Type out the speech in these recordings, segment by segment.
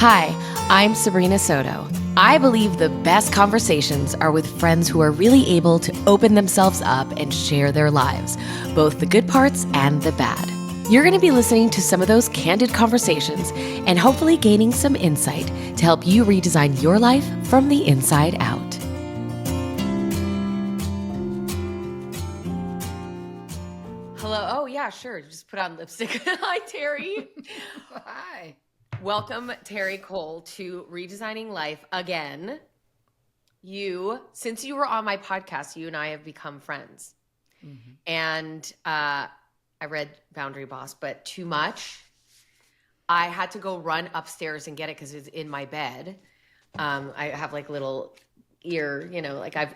Hi, I'm Sabrina Soto. I believe the best conversations are with friends who are really able to open themselves up and share their lives, both the good parts and the bad. You're going to be listening to some of those candid conversations and hopefully gaining some insight to help you redesign your life from the inside out. Hello. Oh, yeah, sure. Just put on lipstick. Hi, Terri. Hi. Welcome, Terri Cole, to Redesigning Life again. Since you were on my podcast, you and I have become friends. Mm-hmm. And I read Boundary Boss, but too much. I had to go run upstairs and get it because it's in my bed. I have like little ear, like I've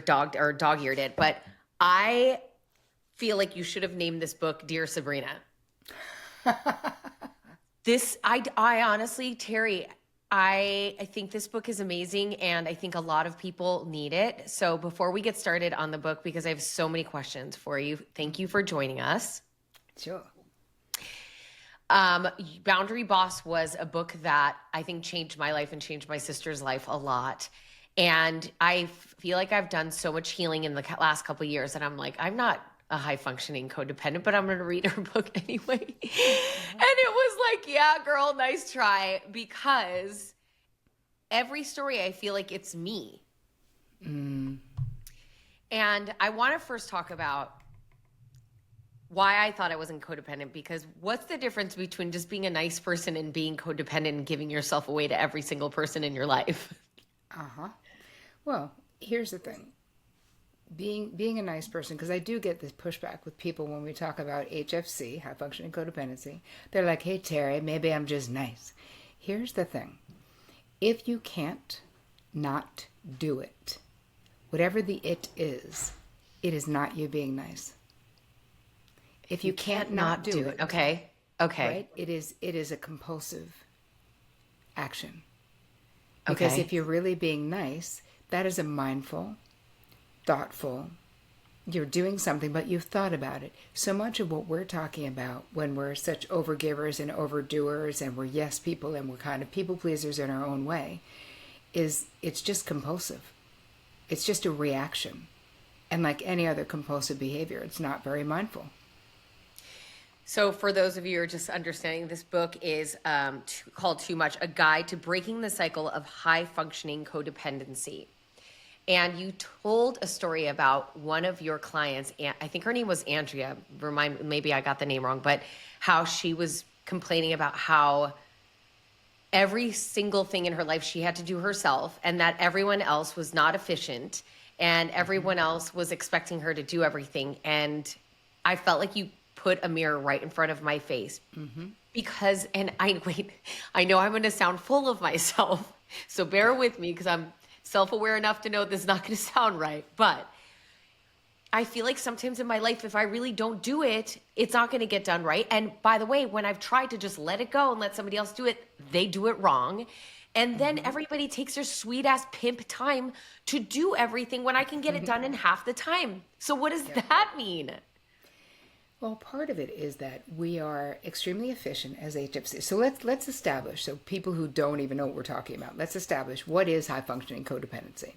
dog-eared it. But I feel like you should have named this book Dear Sabrina. I honestly, Terri, I think this book is amazing and I think a lot of people need it. So before we get started on the book, because I have so many questions for you, thank you for joining us. Sure. Boundary Boss was a book that I think changed my life and changed my sister's life a lot. And I feel like I've done so much healing in the last couple of years that I'm like, I'm not a high-functioning codependent, but I'm going to read her book anyway. And it was like, yeah, girl, nice try. Because every story, I feel like it's me. And I want to first talk about why I thought I wasn't codependent, because what's the difference between just being a nice person and being codependent and giving yourself away to every single person in your life? Well, here's the thing. Being a nice person, because I do get this pushback with people when we talk about HFC, high functioning codependency. They're like, hey, Terri, maybe I'm just nice. Here's the thing. If you can't not do it, whatever the it is not you being nice. If you can't not do it. Okay. Right? It is a compulsive action. Because if you're really being nice, that is a mindful, thoughtful, you're doing something, but you've thought about it. So much of what we're talking about when we're such overgivers and overdoers and we're yes people and we're kind of people pleasers in our own way it's just compulsive. It's just a reaction. And like any other compulsive behavior, it's not very mindful. So for those of you who are just understanding, this book is called Too Much, A Guide to Breaking the Cycle of High-Functioning Codependency. And you told a story about one of your clients, I think her name was Andrea, maybe I got the name wrong, but how she was complaining about how every single thing in her life she had to do herself and that everyone else was not efficient and everyone else was expecting her to do everything. And I felt like you put a mirror right in front of my face because, I know I'm going to sound full of myself, so bear with me because I'm self-aware enough to know this is not going to sound right. But I feel like sometimes in my life, if I really don't do it, it's not going to get done right. And by the way, when I've tried to just let it go and let somebody else do it, they do it wrong. And then everybody takes their sweet ass pimp time to do everything when I can get it done in half the time. So what does that mean? Well, part of it is that we are extremely efficient as HFC. So let's establish, so people who don't even know what we're talking about, let's establish what is high-functioning codependency.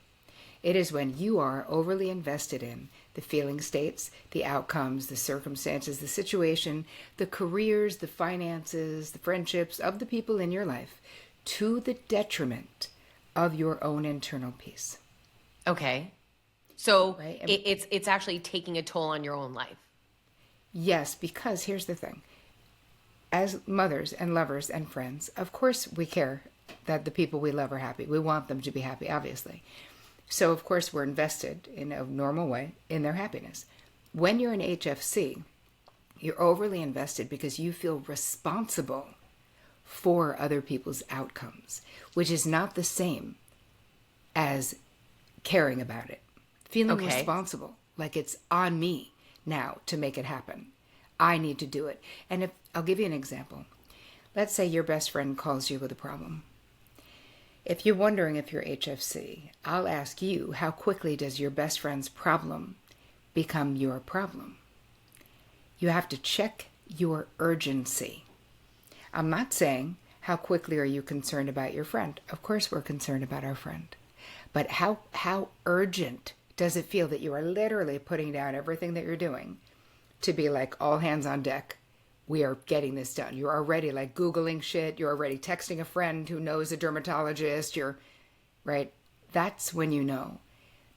It is when you are overly invested in the feeling states, the outcomes, the circumstances, the situation, the careers, the finances, the friendships of the people in your life to the detriment of your own internal peace. Okay. So right? It's actually taking a toll on your own life. Yes, because here's the thing. As mothers and lovers and friends, of course we care that the people we love are happy. We want them to be happy, obviously. So, of course, we're invested in a normal way in their happiness. When you're in HFC, you're overly invested because you feel responsible for other people's outcomes, which is not the same as caring about it. Feeling responsible, like it's on me now to make it happen. I need to do it. And I'll give you an example. Let's say your best friend calls you with a problem. If you're wondering if you're HFC, I'll ask you, how quickly does your best friend's problem become your problem? You have to check your urgency. I'm not saying How quickly are you concerned about your friend? Of course we're concerned about our friend. But how urgent does it feel that you are literally putting down everything that you're doing to be like all hands on deck? We are getting this done. You're already like Googling shit. You're already texting a friend who knows a dermatologist. You're right. That's when you know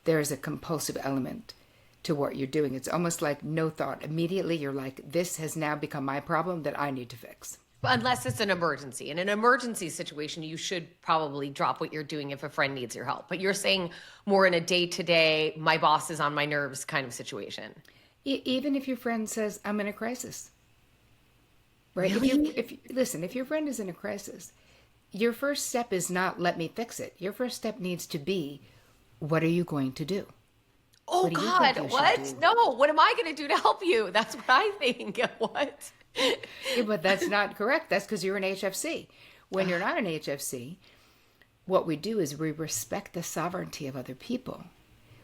there's a compulsive element to what you're doing. It's almost like no thought. Immediately you're like, this has now become my problem that I need to fix. Unless it's an emergency. In an emergency situation, you should probably drop what you're doing if a friend needs your help. But you're saying more in a day-to-day, my boss is on my nerves kind of situation. Even if your friend says, I'm in a crisis. Right? Really? If your friend is in a crisis, your first step is not let me fix it. Your first step needs to be, what are you going to do? Oh God, what? No, what am I going to do to help you? That's what I think. What? Yeah, but that's not correct. That's because you're an HFC. When you're not an HFC, what we do is we respect the sovereignty of other people.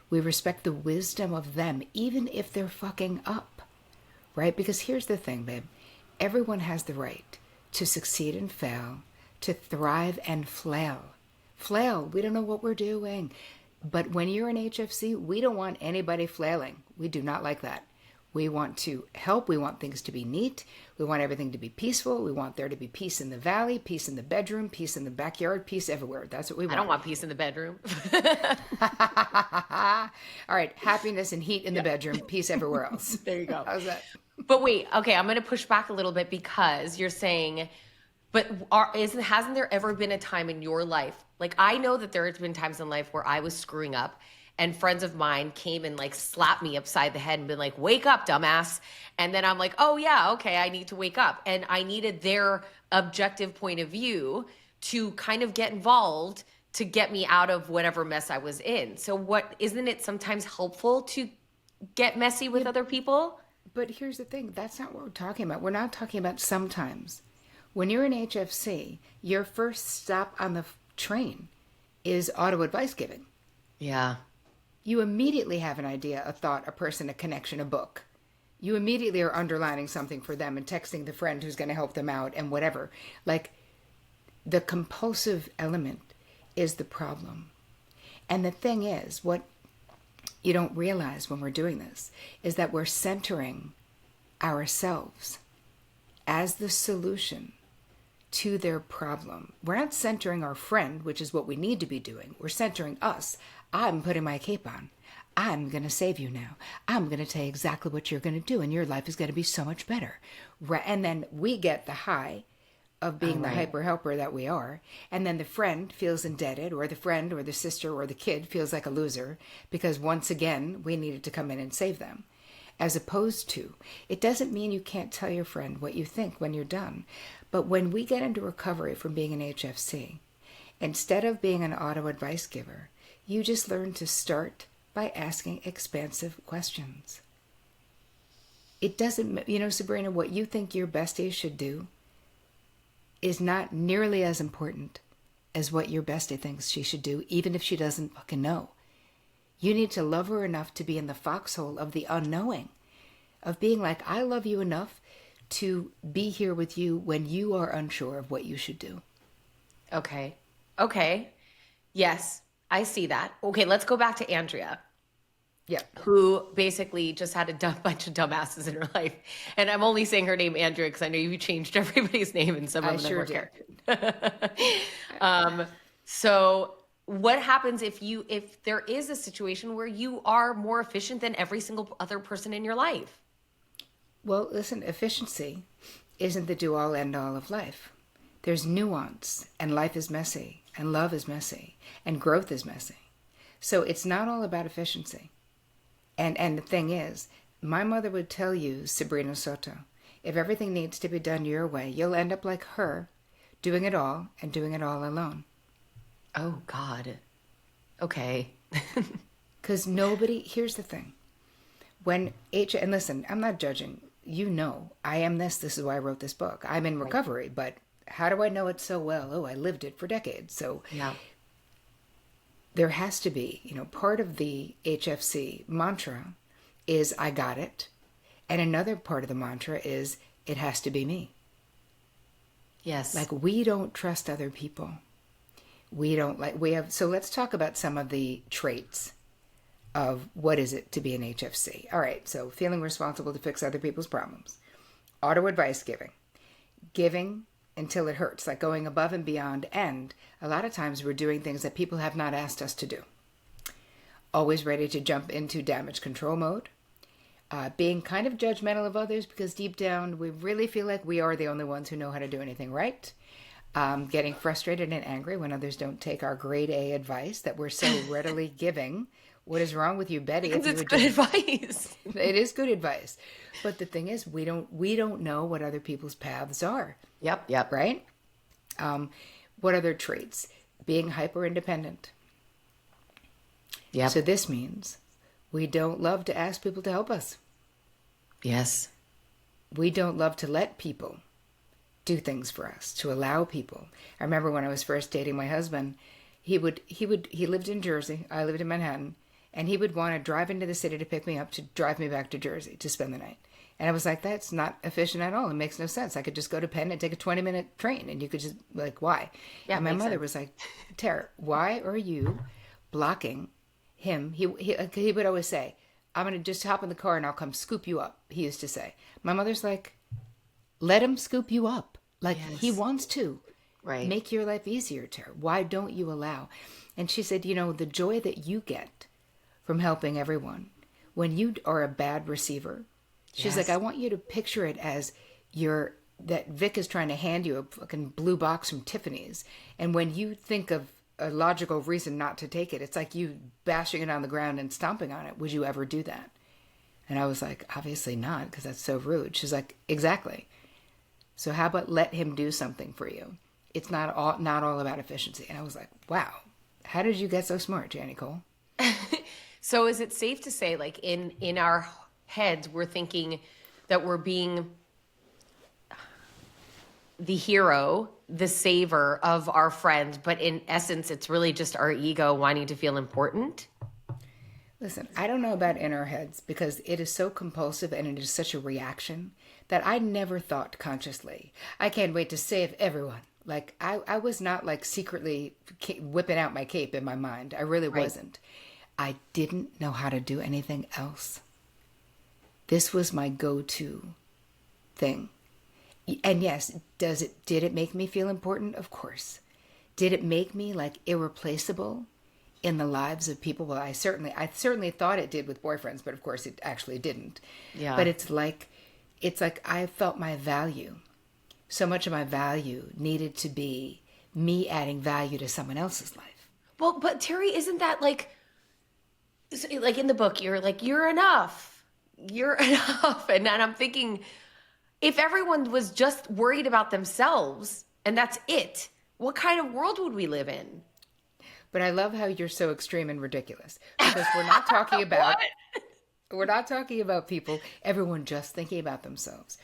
We respect the wisdom of them, even if they're fucking up, right? Because here's the thing, babe. Everyone has the right to succeed and fail, to thrive and flail. Flail, we don't know what we're doing. But when you're an HFC, we don't want anybody flailing. We do not like that. We want to help. We want things to be neat. We want everything to be peaceful. We want there to be peace in the valley, peace in the bedroom, peace in the backyard, peace everywhere. That's what we want. I don't want peace in the bedroom. All right. Happiness and heat in the bedroom, peace everywhere else. There you go. How's that? But wait, okay, I'm going to push back a little bit because you're saying, but hasn't there ever been a time in your life? Like, I know that there has been times in life where I was screwing up and friends of mine came and like slapped me upside the head and been like, wake up, dumbass. And then I'm like, oh yeah, okay, I need to wake up. And I needed their objective point of view to kind of get involved to get me out of whatever mess I was in. So isn't it sometimes helpful to get messy with other people? But here's the thing. That's not what we're talking about. We're not talking about sometimes. When you're in HFC, your first stop on the train is auto advice giving. Yeah. You immediately have an idea, a thought, a person, a connection, a book. You immediately are underlining something for them and texting the friend who's going to help them out and whatever. Like, the compulsive element is the problem. And the thing is, what you don't realize when we're doing this is that we're centering ourselves as the solution to their problem. We're not centering our friend, which is what we need to be doing. We're centering us. I'm putting my cape on. I'm going to save you now. I'm going to tell you exactly what you're going to do, and your life is going to be so much better. And then we get the high of being the hyper helper that we are. And then the friend feels indebted, or the friend or the sister or the kid feels like a loser because once again, we needed to come in and save them. As opposed to, it doesn't mean you can't tell your friend what you think when you're done. But when we get into recovery from being an HFC, instead of being an auto advice giver, you just learn to start by asking expansive questions. It doesn't, Sabrina, what you think your bestie should do is not nearly as important as what your bestie thinks she should do, even if she doesn't fucking know. You need to love her enough to be in the foxhole of the unknowing, of being like, I love you enough to be here with you when you are unsure of what you should do. Okay. Yes, I see that. Okay, let's go back to Andrea. Yeah. Who basically just had a bunch of dumbasses in her life. And I'm only saying her name Andrea because I know you changed everybody's name and some of them were characters. So what happens if there is a situation where you are more efficient than every single other person in your life? Well, listen, efficiency isn't the do-all, end-all of life. There's nuance, and life is messy, and love is messy, and growth is messy. So it's not all about efficiency. And the thing is, my mother would tell you, Sabrina Soto, if everything needs to be done your way, you'll end up like her, doing it all and doing it all alone. Oh, God. Okay. Because here's the thing. And listen, I'm not judging. I am this is why I wrote this book. I'm in recovery, but how do I know it so well? Oh, I lived it for decades. So yeah. There has to be, part of the HFC mantra is I got it. And another part of the mantra is it has to be me. Yes. Like, we don't trust other people. So let's talk about some of the traits of what is it to be an HFC. All right, so feeling responsible to fix other people's problems. Auto advice giving until it hurts, like going above and beyond. And a lot of times we're doing things that people have not asked us to do. Always ready to jump into damage control mode. Being kind of judgmental of others because deep down we really feel like we are the only ones who know how to do anything right. Getting frustrated and angry when others don't take our grade A advice that we're so readily giving. What is wrong with you, Betty? Because it's good advice. It is good advice. But the thing is, we don't know what other people's paths are. Yep. Right? What other traits? Being hyper independent. Yep. So this means we don't love to ask people to help us. Yes. We don't love to let people do things for us, to allow people. I remember when I was first dating my husband, he lived in Jersey, I lived in Manhattan, and he would want to drive into the city to pick me up to drive me back to Jersey to spend the night. And I was like, that's not efficient at all. It makes no sense. I could just go to Penn and take a 20-minute train, and you could just, like, why? Yeah, and my mother sense. was like, Terri, why are you blocking him? He would always say, I'm going to just hop in the car and I'll come scoop you up, he used to say. My mother's like, let him scoop you up. Like, he wants to. Right. Make your life easier, Terri. Why don't you allow? And she said, the joy that you get from helping everyone when you are a bad receiver. She's like, I want you to picture it as that Vic is trying to hand you a fucking blue box from Tiffany's. And when you think of a logical reason not to take it, it's like you bashing it on the ground and stomping on it. Would you ever do that? And I was like, obviously not, because that's so rude. She's like, exactly. So how about let him do something for you? It's not all about efficiency. And I was like, wow, how did you get so smart, Janie Cole? So is it safe to say, like, in our heads, we're thinking that we're being the hero, the saver of our friends, but in essence, it's really just our ego wanting to feel important? Listen, I don't know about in our heads because it is so compulsive and it is such a reaction that I never thought consciously, I can't wait to save everyone. Like, I was not like secretly whipping out my cape in my mind. I really wasn't. I didn't know how to do anything else. This was my go-to thing. And yes, did it make me feel important? Of course. Did it make me like irreplaceable in the lives of people? Well, I certainly thought it did with boyfriends, but of course it actually didn't. Yeah. But it's like I felt my value. So much of my value needed to be me adding value to someone else's life. Well, but Terri, isn't that like in the book, you're like, you're enough. You're enough. And I'm thinking, if everyone was just worried about themselves and that's it, what kind of world would we live in? But I love how you're so extreme and ridiculous because we're not talking about we're not talking about people, everyone just thinking about themselves.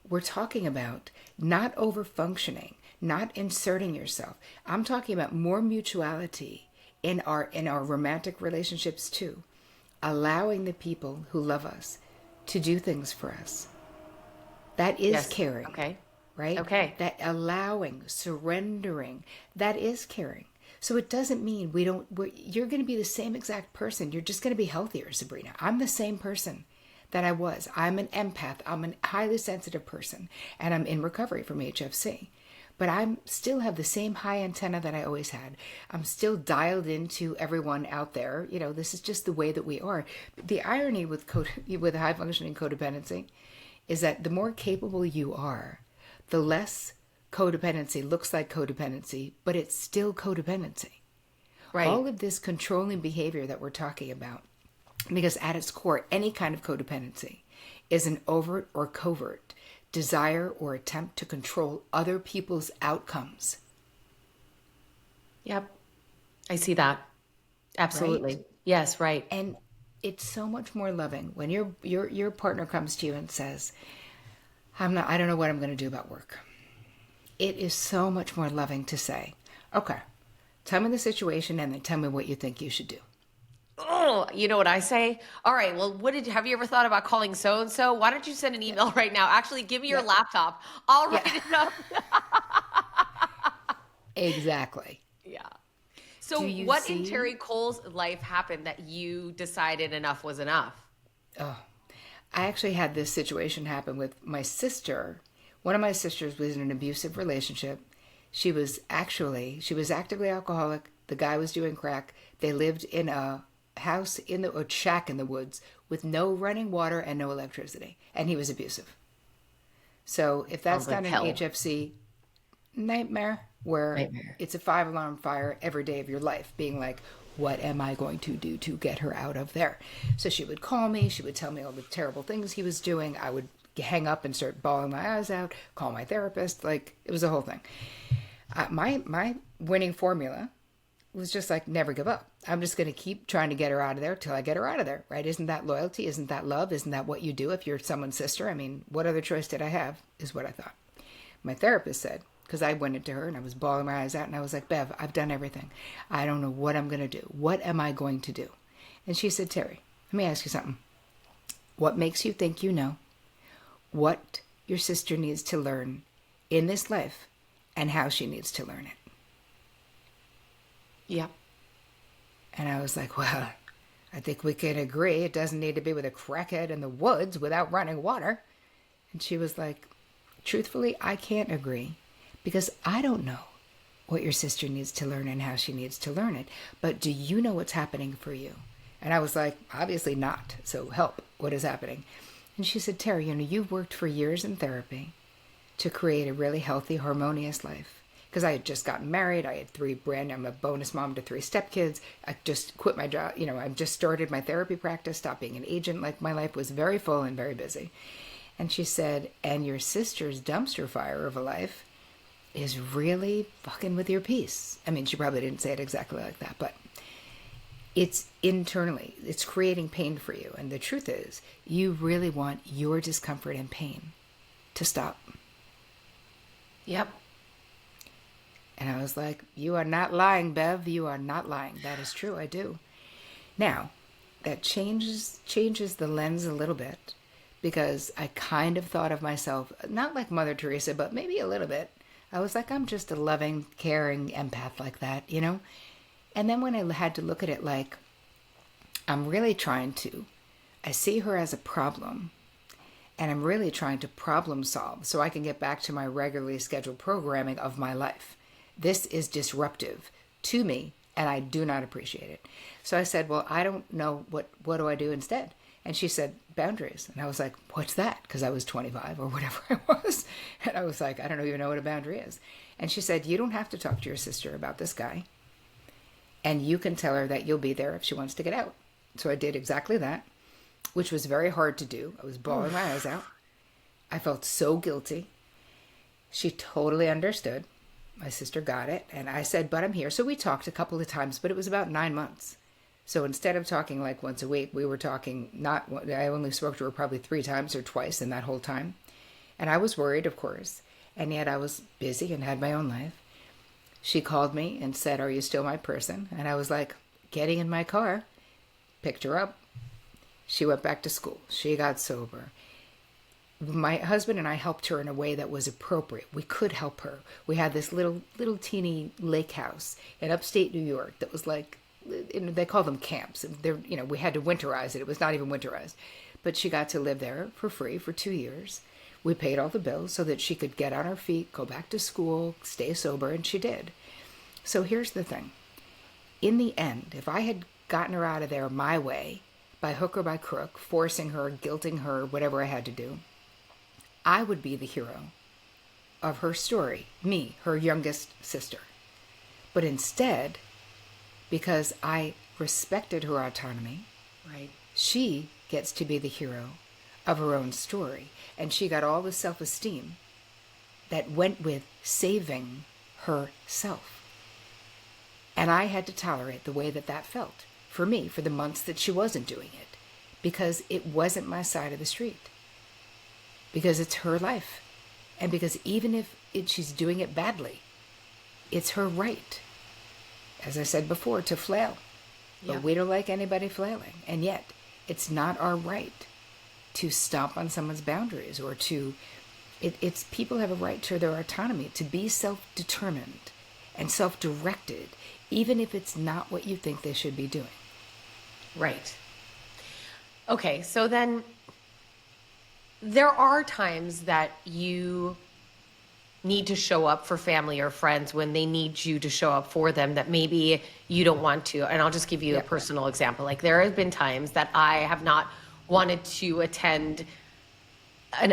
We're talking about not over-functioning, not inserting yourself. I'm talking about more mutuality in our romantic relationships too. Allowing the people who love us to do things for us. That is caring. Okay. Right? Okay. That allowing, surrendering, that is caring. So it doesn't mean you're going to be the same exact person. You're just going to be healthier, Sabrina. I'm the same person that I was. I'm an empath. I'm a highly sensitive person. And I'm in recovery from HFC. But I still have the same high antenna that I always had. I'm still dialed into everyone out there. This is just the way that we are. The irony with high functioning codependency is that the more capable you are, the less codependency looks like codependency, but it's still codependency. Right. All of this controlling behavior that we're talking about, because at its core, any kind of codependency is an overt or covert desire or attempt to control other people's outcomes. Yep. I see that. Absolutely. Right? Yes, right. And it's so much more loving when your partner comes to you and says, I don't know what I'm going to do about work. It is so much more loving to say, okay, tell me the situation and then tell me what you think you should do. Oh, you know what I say? All right, well, have you ever thought about calling so-and-so? Why don't you send an email right now? Actually, give me your laptop. I'll write it up. Exactly. Yeah. Do So you what in see? Terry Cole's life happened that you decided enough was enough? Oh, I actually had this situation happen with my sister. One of my sisters was in an abusive relationship. She was actively alcoholic. The guy was doing crack. They lived in a house a shack in the woods with no running water and no electricity. And he was abusive. So if Sounds that's like not an hell. HFC nightmare where Nightmare. it's a 5 alarm fire every day of your life, being like, what am I going to do to get her out of there? So she would call me, she would tell me all the terrible things he was doing. I would hang up and start bawling my eyes out, call my therapist. Like, it was a whole thing. My winning formula was just like, never give up. I'm just going to keep trying to get her out of there till I get her out of there, right? Isn't that loyalty? Isn't that love? Isn't that what you do if you're someone's sister? I mean, what other choice did I have, is what I thought. My therapist said, because I went into her and I was bawling my eyes out and I was like, Bev, I've done everything. I don't know what I'm going to do. What am I going to do? And she said, Terri, let me ask you something. What makes you think you know what your sister needs to learn in this life and how she needs to learn it? Yep. And I was like, well, I think we can agree it doesn't need to be with a crackhead in the woods without running water. And she was like, truthfully, I can't agree because I don't know what your sister needs to learn and how she needs to learn it. But do you know what's happening for you? And I was like, obviously not. So help. What is happening? And she said, Terri, you've worked for years in therapy to create a really healthy, harmonious life. Because I had just gotten married. I had I'm a bonus mom to 3 stepkids. I just quit my job. I just started my therapy practice, stopped being an agent. Like, my life was very full and very busy. And she said, and your sister's dumpster fire of a life is really fucking with your peace. I mean, she probably didn't say it exactly like that, but it's internally, it's creating pain for you. And the truth is, you really want your discomfort and pain to stop. Yep. And I was like, you are not lying, Bev. You are not lying. That is true. I do. Now, that changes the lens a little bit because I kind of thought of myself, not like Mother Teresa, but maybe a little bit. I was like, I'm just a loving, caring empath like that. And then when I had to look at it like, I'm really I see her as a problem and I'm really trying to problem solve so I can get back to my regularly scheduled programming of my life. This is disruptive to me and I do not appreciate it. So I said, well, I don't know what do I do instead? And she said, boundaries. And I was like, what's that? Because I was 25 or whatever I was. And I was like, I don't even know what a boundary is. And she said, you don't have to talk to your sister about this guy. And you can tell her that you'll be there if she wants to get out. So I did exactly that, which was very hard to do. I was bawling my eyes out. I felt so guilty. She totally understood. My sister got it. And I said, but I'm here. So we talked a couple of times, but it was about 9 months. So instead of talking like once a week, we were talking I only spoke to her probably 3 times or twice in that whole time. And I was worried, of course. And yet I was busy and had my own life. She called me and said, are you still my person? And I was like, getting in my car, picked her up. She went back to school. She got sober. My husband and I helped her in a way that was appropriate. We could help her. We had this little teeny lake house in upstate New York that was like, they call them camps. We had to winterize it. It was not even winterized. But she got to live there for free for 2 years. We paid all the bills so that she could get on her feet, go back to school, stay sober, and she did. So here's the thing. In the end, if I had gotten her out of there my way, by hook or by crook, forcing her, guilting her, whatever I had to do, I would be the hero of her story, me, her youngest sister. But instead, because I respected her autonomy, Right. she gets to be the hero of her own story. And she got all the self-esteem that went with saving herself. And I had to tolerate the way that felt for me for the months that she wasn't doing it because it wasn't my side of the street. Because it's her life. And because even if she's doing it badly, it's her right, as I said before, to flail. But Yeah. we don't like anybody flailing. And yet, it's not our right to stomp on someone's boundaries it's people have a right to their autonomy, to be self-determined. and self-directed, even if it's not what you think they should be doing. Right. Okay, so then there are times that you need to show up for family or friends when they need you to show up for them that maybe you don't want to. And I'll just give you a personal example. Like there have been times that I have not wanted to attend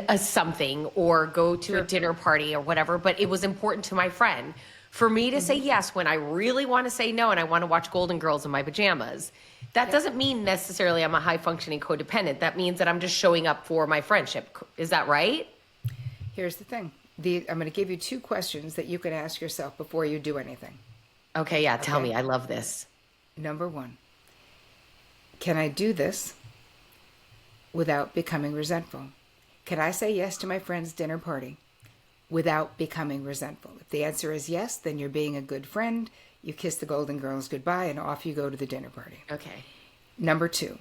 a something or go to a dinner party or whatever, but it was important to my friend for me to say yes when I really want to say no and I want to watch Golden Girls in my pajamas. That doesn't mean necessarily I'm a high functioning codependent. That means that I'm just showing up for my friendship. Is that right? Here's the thing. I'm going to give you 2 questions that you can ask yourself before you do anything. Okay, yeah, tell me. I love this. Number 1, can I do this without becoming resentful? Can I say yes to my friend's dinner party without becoming resentful? If the answer is yes, then you're being a good friend. You kiss the Golden Girls goodbye and off you go to the dinner party. Okay. Number 2,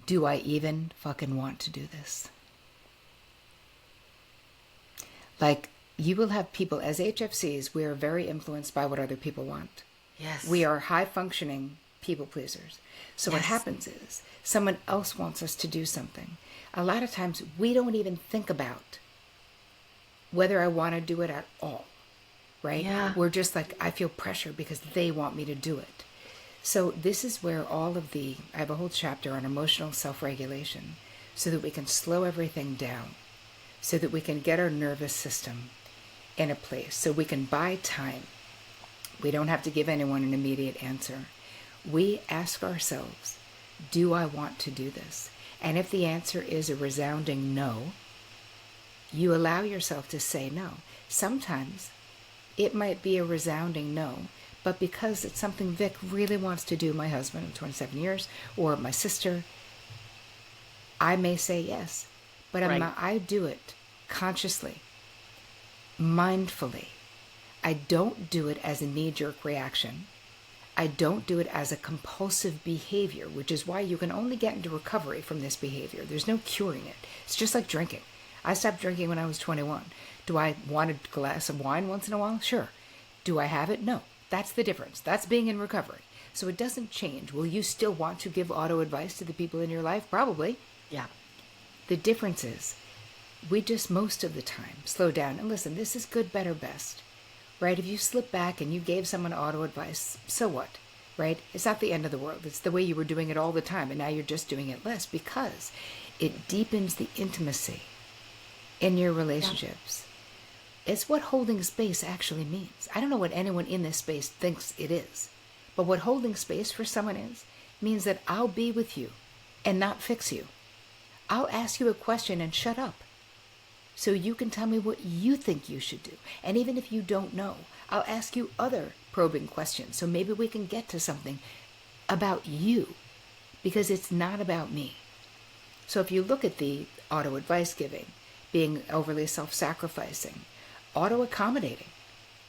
do I even fucking want to do this? Like, you will have people, as HFCs, we are very influenced by what other people want. Yes. We are high-functioning people pleasers. So what happens is, someone else wants us to do something. A lot of times, we don't even think about whether I want to do it at all, right? Yeah. We're just like, I feel pressure because they want me to do it. So this is where I have a whole chapter on emotional self-regulation so that we can slow everything down, so that we can get our nervous system in a place, so we can buy time. We don't have to give anyone an immediate answer. We ask ourselves, do I want to do this? And if the answer is a resounding no, you allow yourself to say no. Sometimes it might be a resounding no, but because it's something Vic really wants to do, my husband of 27 years, or my sister, I may say yes. But I do it consciously, mindfully. I don't do it as a knee-jerk reaction. I don't do it as a compulsive behavior, which is why you can only get into recovery from this behavior. There's no curing it. It's just like drinking. I stopped drinking when I was 21. Do I want a glass of wine once in a while? Sure. Do I have it? No. That's the difference. That's being in recovery. So it doesn't change. Will you still want to give auto advice to the people in your life? Probably. Yeah. The difference is, we just most of the time slow down and listen. This is good, better, best, right? If you slip back and you gave someone auto advice, so what, right? It's not the end of the world. It's the way you were doing it all the time, and now you're just doing it less because it deepens the intimacy in your relationships. Yeah. It's what holding space actually means. I don't know what anyone in this space thinks it is, but what holding space for someone means that I'll be with you and not fix you. I'll ask you a question and shut up so you can tell me what you think you should do. And even if you don't know, I'll ask you other probing questions so maybe we can get to something about you, because it's not about me. So if you look at the auto advice giving, being overly self-sacrificing, auto-accommodating,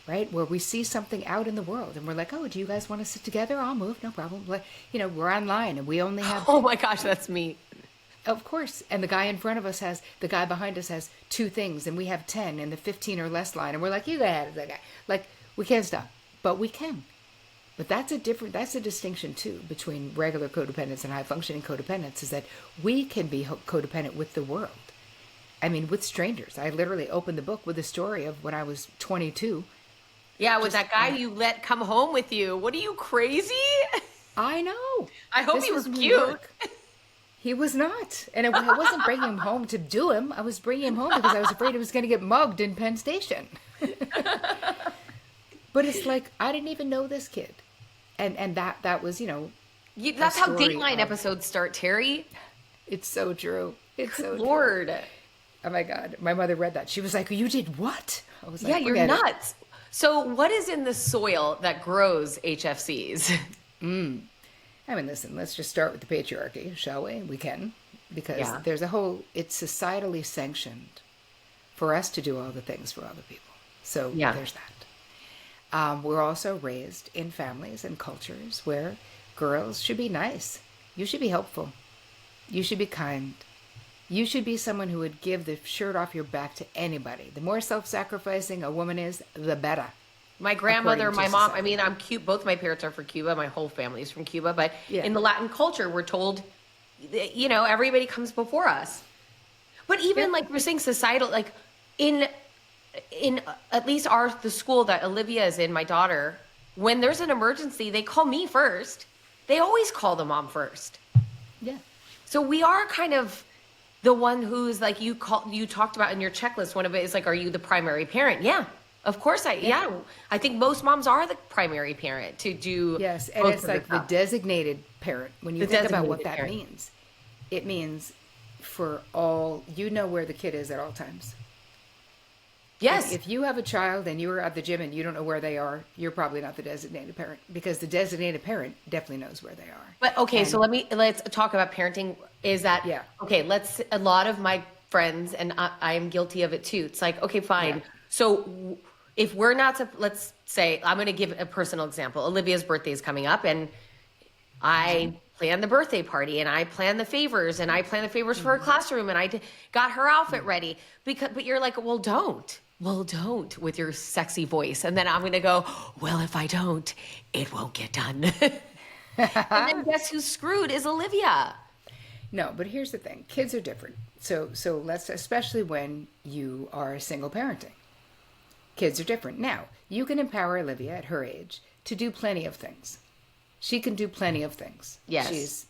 right? Where we see something out in the world and we're like, oh, do you guys want to sit together? I'll move, no problem. Like, we're online and we only have... Oh my gosh, that's me. Of course. And the guy behind us has 2 things and we have 10 in the 15 or less line. And we're like, you got that guy. Like, we can't stop, but we can. But that's a distinction too between regular codependence and high functioning codependence, is that we can be codependent with the world. I mean, with strangers. I literally opened the book with a story of when I was 22. Yeah, with that guy you let come home with you. What are you, crazy? I know. I hope he was cute. He was not. And I wasn't bringing him home to do him. I was bringing him home because I was afraid he was going to get mugged in Penn Station. But it's like, I didn't even know this kid. And that was, that's how Dateline episodes start, Terri. It's so true. It's so Lord. True. Oh my God. My mother read that. She was like, you did what? I was like, yeah, you're nuts. So what is in the soil that grows HFCs? I mean, listen, let's just start with the patriarchy, shall we? We can. Because there's it's societally sanctioned for us to do all the things for other people. So there's that. We're also raised in families and cultures where girls should be nice. You should be helpful. You should be kind. You should be someone who would give the shirt off your back to anybody. The more self-sacrificing a woman is, the better. My grandmother, according to my mom, I society. mean, I'm cute. Both my parents are from Cuba. My whole family is from Cuba. But Yeah. in the Latin culture, we're told, that, everybody comes before us. But even Yep. like we're saying societal, like in at least the school that Olivia is in, my daughter, when there's an emergency, they call me first. They always call the mom first. Yeah. So we are kind of the one who's like you talked about in your checklist. One of it is like, are you the primary parent? Yeah, of course Yeah. yeah. I think most moms are the primary parent to do Yes, and most it's of the like the stuff. designated parent. When you The think about what designated that parent. means, it means for all, you know where the kid is at all times. If, Yes. if you have a child and you're at the gym and you don't know where they are, you're probably not the designated parent, because the designated parent definitely knows where they are. But okay, so And let's talk about parenting. Is that yeah, okay? A lot of my friends, and I am guilty of it too. It's like, okay, yeah, fine. So if we're not to, let's say, I'm going to give a personal example. Olivia's birthday is coming up, and I plan the birthday party, and I plan the favors, and I plan the favors for her classroom, and got her outfit ready. But you're like, well, don't with your sexy voice, and then I'm going to go, well, if I don't, it won't get done. And then guess who's screwed is Olivia. no, but here's the thing: kids are different. So let's, especially when you are single parenting, kids are different. Now you can empower Olivia at her age to do plenty of things. She can do plenty of things. Yes. She's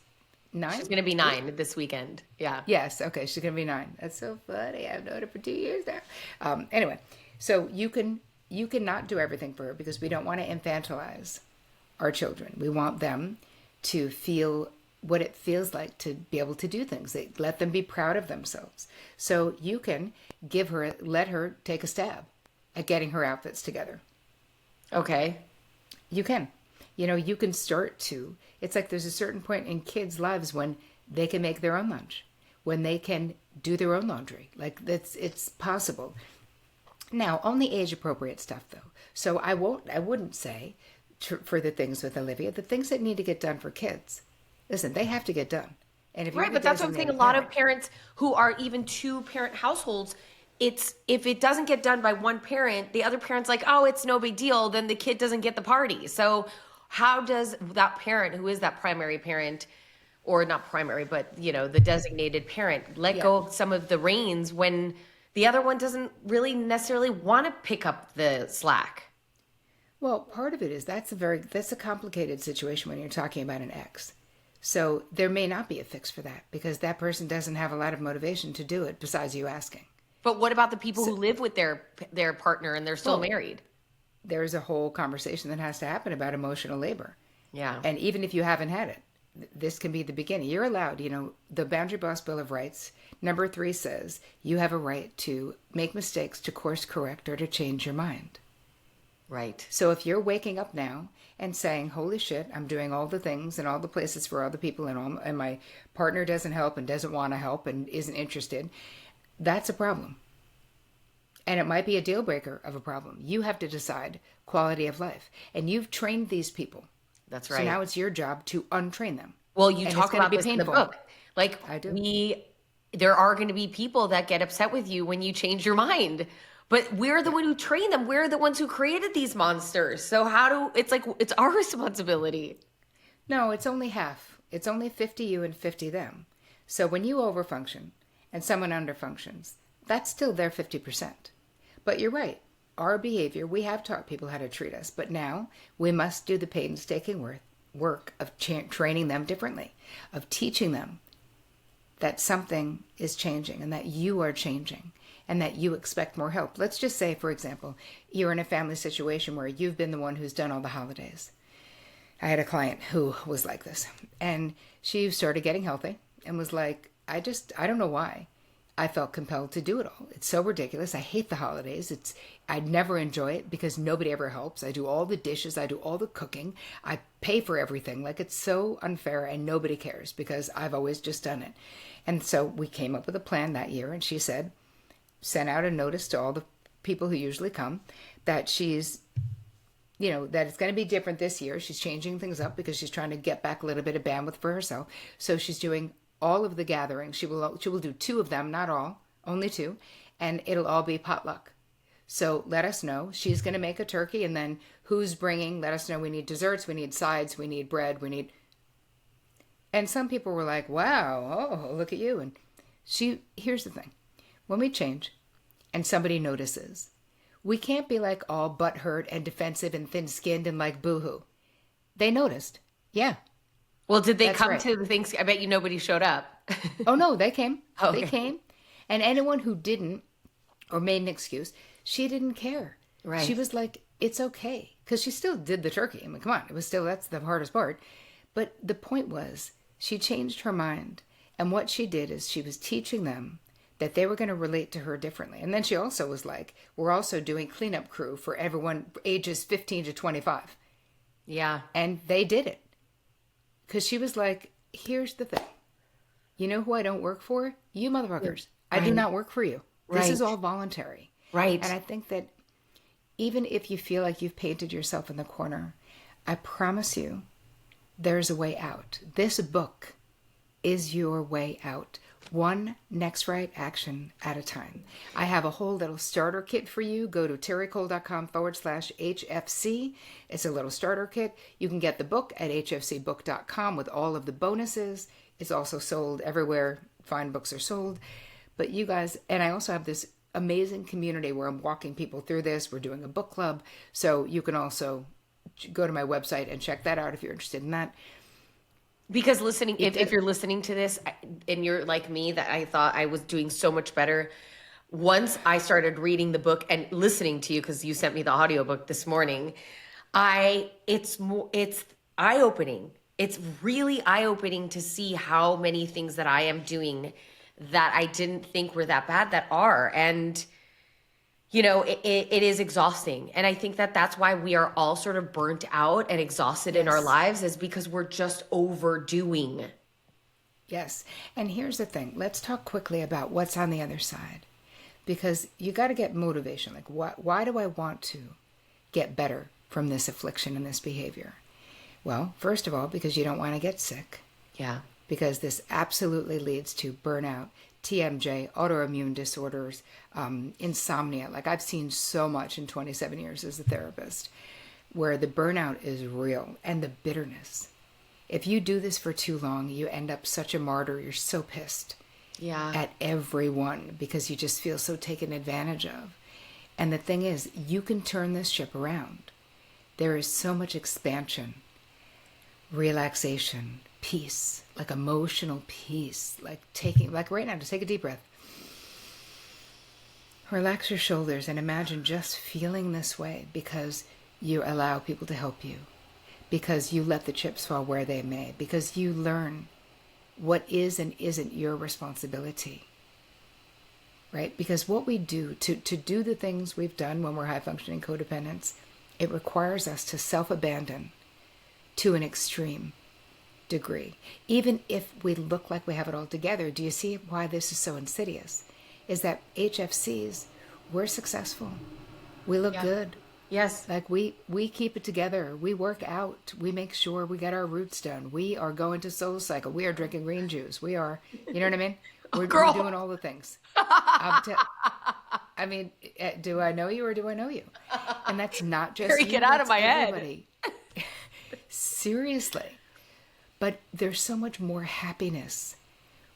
9. She's going to be 9 this weekend. Yeah. Yes. Okay. She's gonna be 9. That's so funny. I've known her for 2 years now. Anyway, so you can not do everything for her, because we don't want to infantilize our children. We want them to feel what it feels like to be able to do things. Let them be proud of themselves. So you can let her take a stab at getting her outfits together. Okay. You can. You can start to. It's like there's a certain point in kids' lives when they can make their own lunch, when they can do their own laundry. Like it's possible. Now, only age appropriate stuff though. So I wouldn't say for the things with Olivia, the things that need to get done for kids. Listen, they have to get done. And if you're Right, the but that's what I'm saying. A designated lot of parent, parents who are even 2-parent households, it's if it doesn't get done by one parent, the other parent's like, oh, it's no big deal, then the kid doesn't get the party. So how does that parent who is that primary parent, or not primary, but the designated parent, let yeah. go of some of the reins when the other one doesn't really necessarily want to pick up the slack? Well, part of it is that's a complicated situation when you're talking about an ex. So there may not be a fix for that, because that person doesn't have a lot of motivation to do it besides you asking. But what about the people who live with their partner and they're still Well, married? there's a whole conversation that has to happen about emotional labor. Yeah. And even if you haven't had it, this can be the beginning. You're allowed, the Boundary Boss Bill of Rights, number 3 says you have a right to make mistakes, to course correct, or to change your mind. Right. So if you're waking up now and saying, holy shit, I'm doing all the things and all the places for all the people, and my partner doesn't help and doesn't want to help and isn't interested, that's a problem. And it might be a deal breaker of a problem. You have to decide quality of life. And you've trained these people. That's right. So now it's your job to untrain them. Well, you And talk it's gonna about be this in the painful. book. Like I do. there are going to be people that get upset with you when you change your mind. But we're the one who trained them. We're the ones who created these monsters. So it's our responsibility. No, it's only half. It's only 50 you and 50 them. So when you overfunction and someone underfunctions, that's still their 50%. But you're right. Our behavior, we have taught people how to treat us, but now we must do the painstaking work of training them differently, of teaching them that something is changing and that you are changing and that you expect more help. Let's just say, for example, you're in a family situation where you've been the one who's done all the holidays. I had a client who was like this, and she started getting healthy and was like, I don't know why. I felt compelled to do it all. It's so ridiculous. I hate the holidays. I'd never enjoy it because nobody ever helps. I do all the dishes. I do all the cooking. I pay for everything. Like, it's so unfair and nobody cares because I've always just done it. And so we came up with a plan that year, and she sent out a notice to all the people who usually come that she's, that it's going to be different this year. She's changing things up because she's trying to get back a little bit of bandwidth for herself. So she's doing all of the gatherings. She will do 2 of them, not all, only 2, and it'll all be potluck. So let us know. She's going to make a turkey, and then who's bringing? Let us know. We need desserts, we need sides, we need bread, we need. And some people were like, wow, oh, look at you. And here's the thing. When we change and somebody notices, we can't be like all butthurt and defensive and thin-skinned and like boohoo. They noticed. Yeah. Well, did they That's come right. to the things? I bet you nobody showed up. Oh, no, they came. Okay. They came. And anyone who didn't or made an excuse, she didn't care. Right. She was like, it's okay. Because she still did the turkey. I mean, come on. It was still, that's the hardest part. But the point was, she changed her mind. And what she did is she was teaching them that they were going to relate to her differently. And then she also was like, we're also doing cleanup crew for everyone ages 15 to 25. Yeah. And they did it. Because she was like, here's the thing. You know who I don't work for? You motherfuckers. I do not work for you. This is all voluntary. Right. And I think that even if you feel like you've painted yourself in the corner, I promise you there's a way out. This book is your way out. One next right action at a time. I have a whole little starter kit for you. Go to terricole.com/HFC. It's a little starter kit. You can get the book at hfcbook.com with all of the bonuses. It's also sold everywhere fine books are sold. But you guys, and I also have this amazing community where I'm walking people through this. We're doing a book club. So you can also go to my website and check that out if you're interested in that. Because listening, if you're listening to this and you're like me, that I thought I was doing so much better. Once I started reading the book and listening to you, because you sent me the audiobook this morning, it's eye-opening. It's really eye-opening to see how many things that I am doing that I didn't think were that bad that are. And it is exhausting. And I think that that's why we are all sort of burnt out and exhausted in our lives, is because we're just overdoing. Yes. And here's the thing. Let's talk quickly about what's on the other side. Because you got to get motivation. Like, why do I want to get better from this affliction and this behavior? Well, first of all, because you don't want to get sick. Yeah. Because this absolutely leads to burnout, TMJ, autoimmune disorders, insomnia. Like, I've seen so much in 27 years as a therapist where the burnout is real, and the bitterness. If you do this for too long, you end up such a martyr. You're so pissed at everyone because you just feel so taken advantage of. And the thing is, you can turn this ship around. There is so much expansion, relaxation, peace, like emotional peace, like right now, just take a deep breath. Relax your shoulders and imagine just feeling this way because you allow people to help you, because you let the chips fall where they may, because you learn what is and isn't your responsibility, right? Because what we do to do the things we've done when we're high functioning codependents, it requires us to self-abandon to an extreme degree. Even if we look like we have it all together, do you see why this is so insidious? Is that HFCs, we're successful. We look good. Yes. Like we keep it together. We work out. We make sure we get our roots done. We are going to Soul Cycle. We are drinking green juice. We are, you know what I mean? We're doing all the things. I mean, do I know you or do I know you? And that's not just Terri, you. get out of my everybody. Head. Seriously. But there's so much more happiness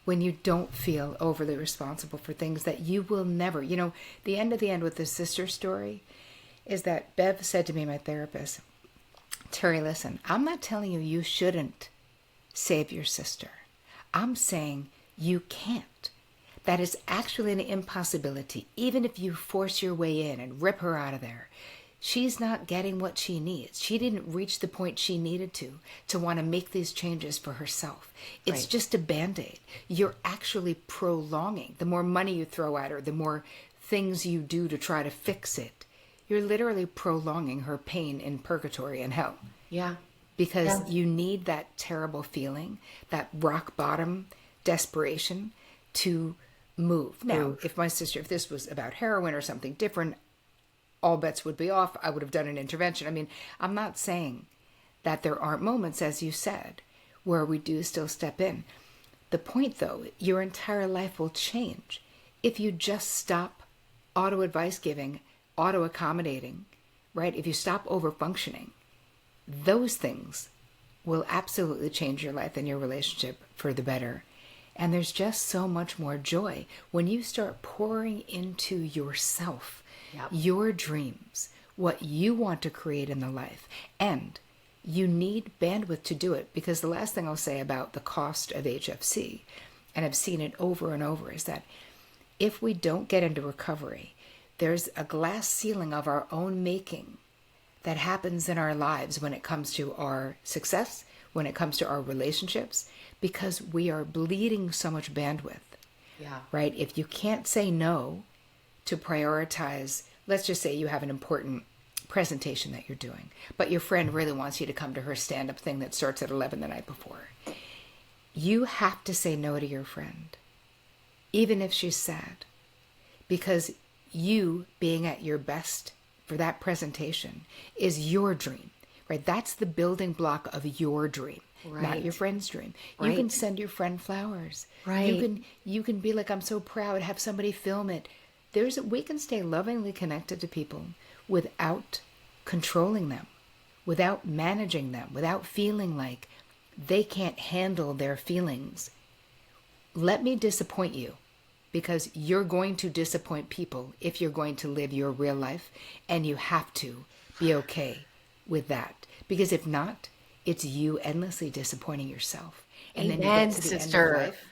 when you don't feel overly responsible for things that you will never. The end of the end with the sister story is that Bev said to me, my therapist, Terri, listen, I'm not telling you you shouldn't save your sister. I'm saying you can't. That is actually an impossibility. Even if you force your way in and rip her out of there, she's not getting what she needs. She didn't reach the point she needed to want to make these changes for herself. It's just a Band-Aid. You're actually prolonging. The more money you throw at her, the more things you do to try to fix it, you're literally prolonging her pain in purgatory and hell. Yeah. Because you need that terrible feeling, that rock bottom desperation to move. Now, if this was about heroin or something different, all bets would be off. I would have done an intervention. I mean, I'm not saying that there aren't moments, as you said, where we do still step in. The point, though, your entire life will change if you just stop auto-advice giving auto-accommodating, right? If you stop over-functioning, those things will absolutely change your life and your relationship for the better. And there's just so much more joy when you start pouring into yourself, Yep. your dreams, what you want to create in the life. And you need bandwidth to do it, because the last thing I'll say about the cost of HFC, and I've seen it over and over, is that if we don't get into recovery, there's a glass ceiling of our own making that happens in our lives when it comes to our success, when it comes to our relationships, because we are bleeding so much bandwidth. Yeah. Right? If you can't say no to prioritize, let's just say you have an important presentation that you're doing, but your friend really wants you to come to her stand-up thing that starts at 11 the night before. You have to say no to your friend, even if she's sad, because you being at your best for that presentation is your dream, right? That's the building block of your dream, not Right. your friend's dream. Right. You can send your friend flowers. Right. You can be like, I'm so proud, have somebody film it. We can stay lovingly connected to people without controlling them, without managing them, without feeling like they can't handle their feelings. Let me disappoint you, because you're going to disappoint people if you're going to live your real life, and you have to be okay with that, because if not, it's you endlessly disappointing yourself. And then you Amen, get to the sister. end of life,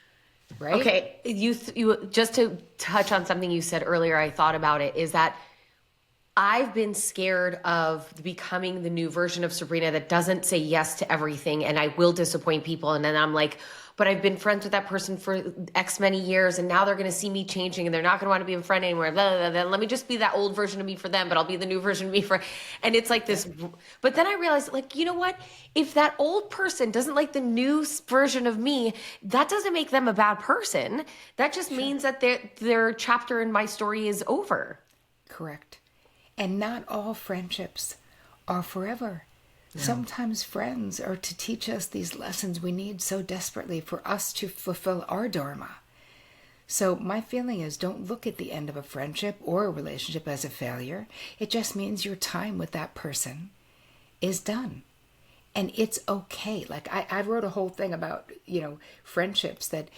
right? Okay, you just to touch on something you said earlier, I thought about it, is that I've been scared of becoming the new version of Sabrina that doesn't say yes to everything, and I will disappoint people. And then I'm like, but I've been friends with that person for X many years, and now they're going to see me changing, and they're not going to want to be a friend anymore. Blah, blah, blah. Let me just be that old version of me for them, but I'll be the new version of me for. And it's like this. But then I realized, like, you know what? If that old person doesn't like the new version of me, that doesn't make them a bad person. That just means that their chapter in my story is over. Correct. And not all friendships are forever. Sometimes friends are to teach us these lessons we need so desperately for us to fulfill our dharma. So my feeling is, don't look at the end of a friendship or a relationship as a failure. It just means your time with that person is done. And it's okay. Like I wrote a whole thing about, friendships that,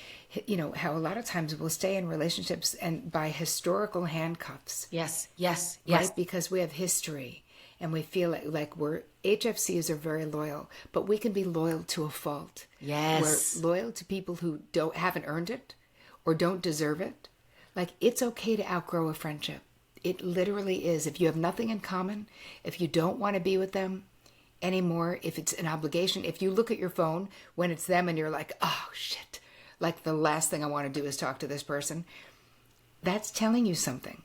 how a lot of times we'll stay in relationships and by historical handcuffs. Yes, yes, Right? yes. Because we have history and we feel like HFCs are very loyal, but we can be loyal to a fault. Yes. We're loyal to people who haven't earned it or don't deserve it. Like, it's okay to outgrow a friendship. It literally is. If you have nothing in common, if you don't want to be with them anymore, if it's an obligation, if you look at your phone when it's them and you're like, oh shit, like the last thing I want to do is talk to this person, that's telling you something.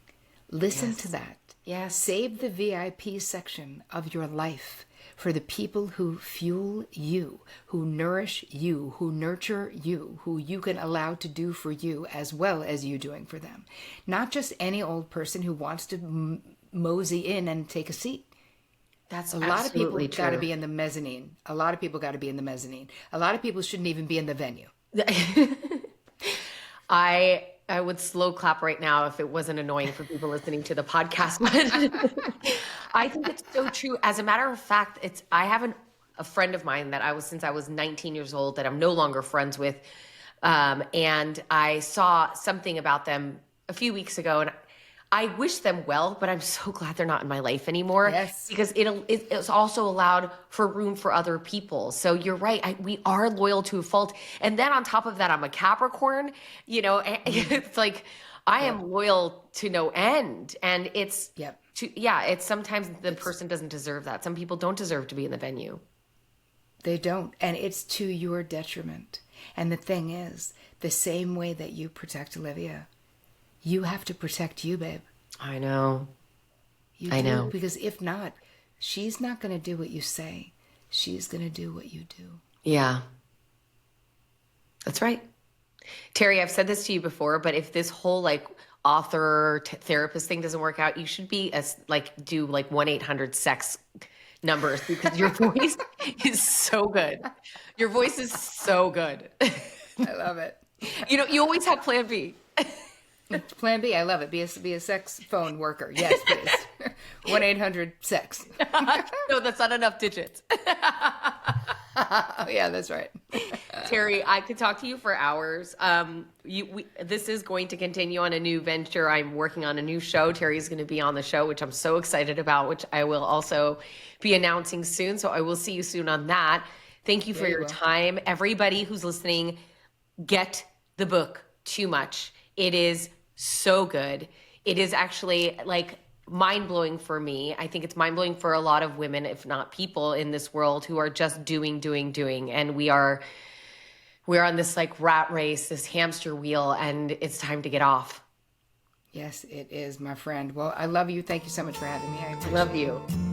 Listen to that. Yes. Save the VIP section of your life for the people who fuel you, who nourish you, who nurture you, who you can allow to do for you as well as you doing for them. Not just any old person who wants to mosey in and take a seat. That's A lot of people absolutely got to true. be in the mezzanine. A lot of people got to be in the mezzanine. A lot of people shouldn't even be in the venue. I would slow clap right now if it wasn't annoying for people listening to the podcast. But I think it's so true. As a matter of fact, I have a friend of mine that since I was 19 years old that I'm no longer friends with. And I saw something about them a few weeks ago, and I wish them well, but I'm so glad they're not in my life anymore. Yes. Because it's also allowed for room for other people. So you're right. We are loyal to a fault. And then on top of that, I'm a Capricorn, and it's like, I am loyal to no end. And it's, Yep. it's sometimes the person doesn't deserve that. Some people don't deserve to be in the venue. They don't. And it's to your detriment. And the thing is, the same way that you protect Olivia, you have to protect you, babe. I know. You I do, know. because if not, she's not going to do what you say. She's going to do what you do. Yeah. That's right. Terri, I've said this to you before, but if this whole author therapist thing doesn't work out, you should be do 1-800-SEX numbers, because your voice is so good. Your voice is so good. I love it. You always have plan B. Plan B, I love it. Be a sex phone worker. Yes, please. 1-800-SEX. No, that's not enough digits. Oh, yeah, that's right. Terri, I could talk to you for hours. This is going to continue on a new venture. I'm working on a new show. Terri is going to be on the show, which I'm so excited about, which I will also be announcing soon. So I will see you soon on that. Thank you for your time. Everybody who's listening, get the book Too Much. It is so good. It is actually like mind-blowing for me. I think it's mind-blowing for a lot of women, if not people in this world who are just doing. And we're on this like rat race, this hamster wheel, and it's time to get off. Yes, it is, my friend. Well, I love you. Thank you so much for having me. I appreciate Love it. you.